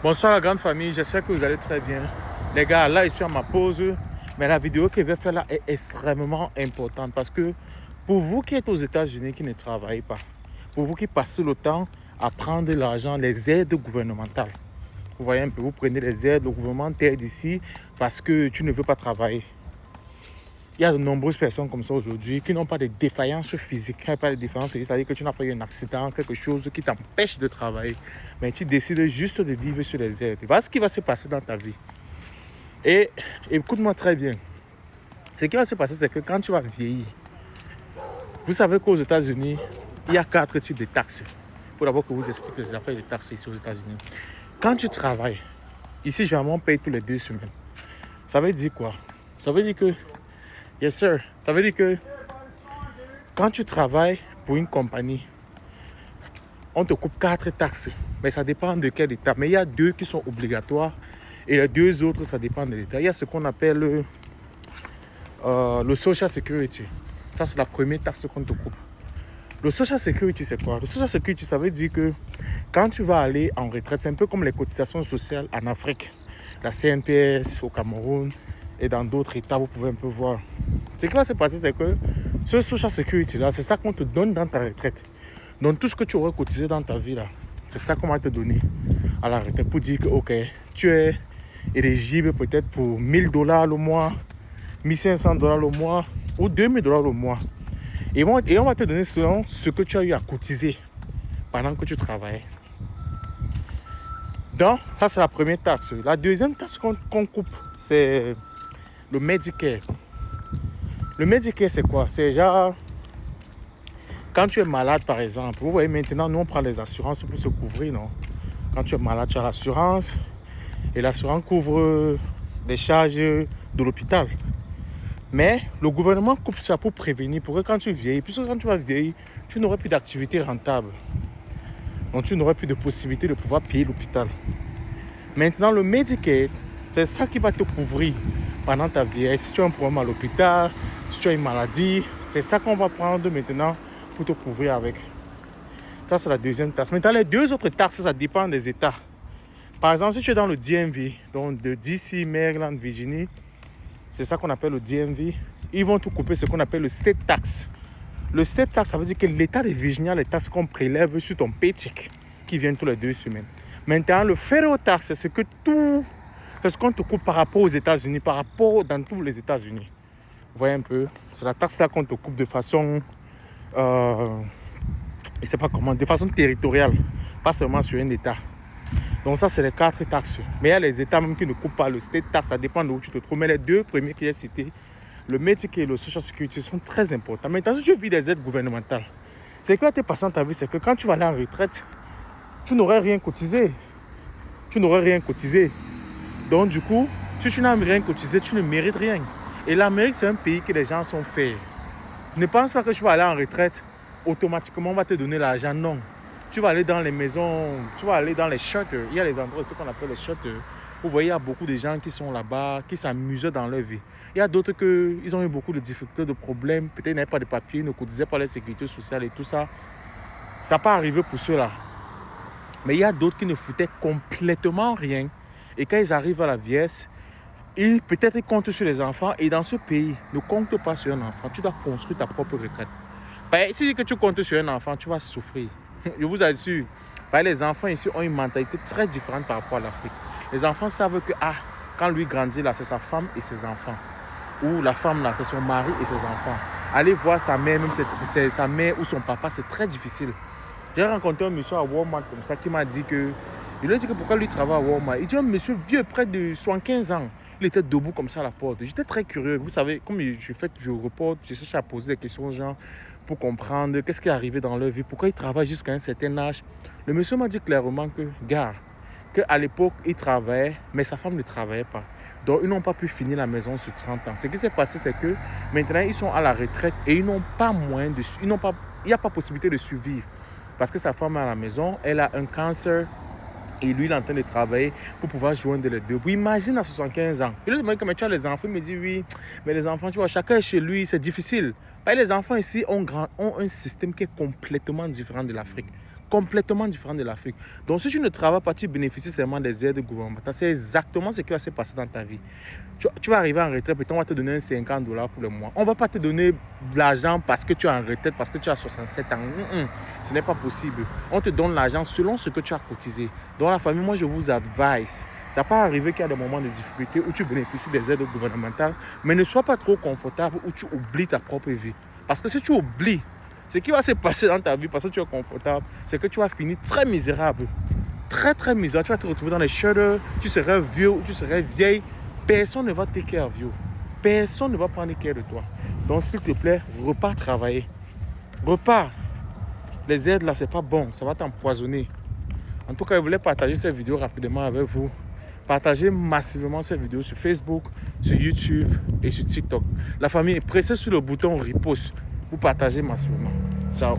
Bonsoir la grande famille, j'espère que vous allez très bien. Les gars, là je suis à ma pause, mais la vidéo que je vais faire là est extrêmement importante parce que pour vous qui êtes aux États-Unis, qui ne travaillez pas, pour vous qui passez le temps à prendre l'argent, les aides gouvernementales, vous voyez un peu, vous prenez les aides, le gouvernement t'aide ici parce que tu ne veux pas travailler. Il y a de nombreuses personnes comme ça aujourd'hui qui n'ont pas de défaillance physique. Qui n'ont pas de défaillance physique, c'est-à-dire que tu n'as pas eu un accident, quelque chose qui t'empêche de travailler. Mais tu décides juste de vivre sur les aides. Voilà ce qui va se passer dans ta vie. Et écoute-moi très bien. Ce qui va se passer, c'est que quand tu vas vieillir, vous savez qu'aux États-Unis, il y a 4 types de taxes. Il faut d'abord que vous explique les affaires de taxes ici aux États-Unis. Quand tu travailles, ici, généralement, on paye tous les 2 semaines. Ça veut dire quoi? Ça veut dire que yes sir. Ça veut dire que quand tu travailles pour une compagnie, on te coupe 4 taxes. Mais ça dépend de quel état. Mais il y a 2 qui sont obligatoires et les 2 autres, ça dépend de l'état. Il y a ce qu'on appelle le Social Security. Ça, c'est la première taxe qu'on te coupe. Le Social Security, c'est quoi? Le Social Security, ça veut dire que quand tu vas aller en retraite, c'est un peu comme les cotisations sociales en Afrique. La CNPS au Cameroun et dans d'autres états, vous pouvez un peu voir. Ce qui va se passer, c'est que ce Social Security là, c'est ça qu'on te donne dans ta retraite. Donc tout ce que tu aurais cotisé dans ta vie là, c'est ça qu'on va te donner à la retraite pour dire que ok, tu es éligible peut-être pour $1000 le mois, $1500 le mois ou $2000 le mois. Et on va te donner selon ce que tu as eu à cotiser pendant que tu travaillais. Donc, ça c'est la première taxe. La deuxième taxe qu'on coupe, c'est le Medicare. Le Medicare, c'est quoi? C'est genre, quand tu es malade par exemple, vous voyez maintenant, nous on prend les assurances pour se couvrir, non? Quand tu es malade, tu as l'assurance et l'assurance couvre les charges de l'hôpital. Mais le gouvernement coupe ça pour prévenir, pour que quand tu vieillis, puisque quand tu vas vieillir, tu n'auras plus d'activité rentable. Donc tu n'auras plus de possibilité de pouvoir payer l'hôpital. Maintenant, le Medicare, c'est ça qui va te couvrir pendant ta vie. Si tu as un problème à l'hôpital, si tu as une maladie, c'est ça qu'on va prendre maintenant pour te couvrir avec. Ça, c'est la deuxième taxe. Maintenant, les 2 autres taxes, ça dépend des États. Par exemple, si tu es dans le DMV, donc de DC, Maryland, Virginie, c'est ça qu'on appelle le DMV. Ils vont te couper ce qu'on appelle le state tax. Le state tax, ça veut dire que l'État de Virginie a les taxes qu'on prélève sur ton paycheck qui viennent tous les 2 semaines. Maintenant, le federal tax, c'est ce qu'on te coupe par rapport aux États-Unis, par rapport dans tous les États-Unis. Vous voyez un peu, c'est la taxe là qu'on te coupe de façon, je sais pas comment, de façon territoriale, pas seulement sur un État. Donc ça, c'est les 4 taxes. Mais il y a les États même qui ne coupent pas le state tax, ça dépend de où tu te trouves. Mais les 2 premiers que j'ai cités, le Medicare et le Social Security, sont très importants. Maintenant, si tu vis des aides gouvernementales, c'est quoi tes passants ta vie, c'est que quand tu vas aller en retraite, tu n'aurais rien cotisé. Tu n'aurais rien cotisé. Donc du coup, si tu n'as rien cotisé, tu ne mérites rien. Et l'Amérique, c'est un pays que les gens sont faits. Ne pense pas que tu vas aller en retraite, automatiquement on va te donner l'argent. Non. Tu vas aller dans les maisons, tu vas aller dans les shelters. Il y a les endroits, ce qu'on appelle les shelters. Vous voyez, il y a beaucoup de gens qui sont là-bas, qui s'amusaient dans leur vie. Il y a d'autres qui ont eu beaucoup de difficultés, de problèmes. Peut-être qu'ils n'avaient pas de papiers, ne cotisaient pas la sécurité sociale et tout ça. Ça n'a pas arrivé pour ceux-là. Mais il y a d'autres qui ne foutaient complètement rien. Et quand ils arrivent à la vieillesse, peut-être ils comptent sur les enfants. Et dans ce pays, ne compte pas sur un enfant. Tu dois construire ta propre retraite. Si que tu comptes sur un enfant, tu vas souffrir. Je vous assure. Les enfants ici ont une mentalité très différente par rapport à l'Afrique. Les enfants savent que quand lui grandit, là, c'est sa femme et ses enfants. Ou la femme, là, c'est son mari et ses enfants. Aller voir sa mère, même c'est sa mère ou son papa, c'est très difficile. J'ai rencontré un monsieur à Walmart comme ça qui m'a dit que... Je lui ai dit que pourquoi lui travaille à Walmart. Il dit un monsieur vieux, près de 75 ans. Il était debout comme ça à la porte. J'étais très curieux. Vous savez, comme je reporte, je cherche à poser des questions aux gens pour comprendre qu'est-ce qui est arrivé dans leur vie, pourquoi ils travaillent jusqu'à un certain âge. Le monsieur m'a dit clairement que, gars, qu'à l'époque, il travaillait, mais sa femme ne travaillait pas. Donc, ils n'ont pas pu finir la maison sur 30 ans. Ce qui s'est passé, c'est que maintenant, ils sont à la retraite et ils n'ont pas moyen de... il n'y a pas possibilité de survivre. Parce que sa femme est à la maison, elle a un cancer et lui, il est en train de travailler pour pouvoir joindre les deux. Puis imagine à 75 ans. Il lui demande comment tu as les enfants. Il me dit oui, mais les enfants, tu vois, chacun est chez lui, c'est difficile. Les enfants ici ont un système qui est complètement différent de l'Afrique. complètement différent de l'Afrique. Donc, si tu ne travailles pas, tu bénéficies seulement des aides gouvernementales. C'est exactement ce qui va se passer dans ta vie. Tu vas arriver en retraite, peut-être on va te donner $50 pour le mois. On ne va pas te donner de l'argent parce que tu es en retraite, parce que tu as 67 ans. Ce n'est pas possible. On te donne l'argent selon ce que tu as cotisé. Dans la famille, moi, je vous advise. Ça peut arriver qu'il y a des moments de difficulté où tu bénéficies des aides gouvernementales, mais ne sois pas trop confortable où tu oublies ta propre vie. Parce que si tu oublies, ce qui va se passer dans ta vie parce que tu es confortable, c'est que tu vas finir très misérable. Très, très misérable. Tu vas te retrouver dans les shutters, tu seras vieux ou tu seras vieille. Personne ne va te care, vieux. Personne ne va prendre care de toi. Donc, s'il te plaît, repars travailler. Repars. Les aides là, c'est pas bon. Ça va t'empoisonner. En tout cas, je voulais partager cette vidéo rapidement avec vous. Partagez massivement cette vidéo sur Facebook, sur YouTube et sur TikTok. La famille, pressez sur le bouton repost pour partager massivement. Ciao.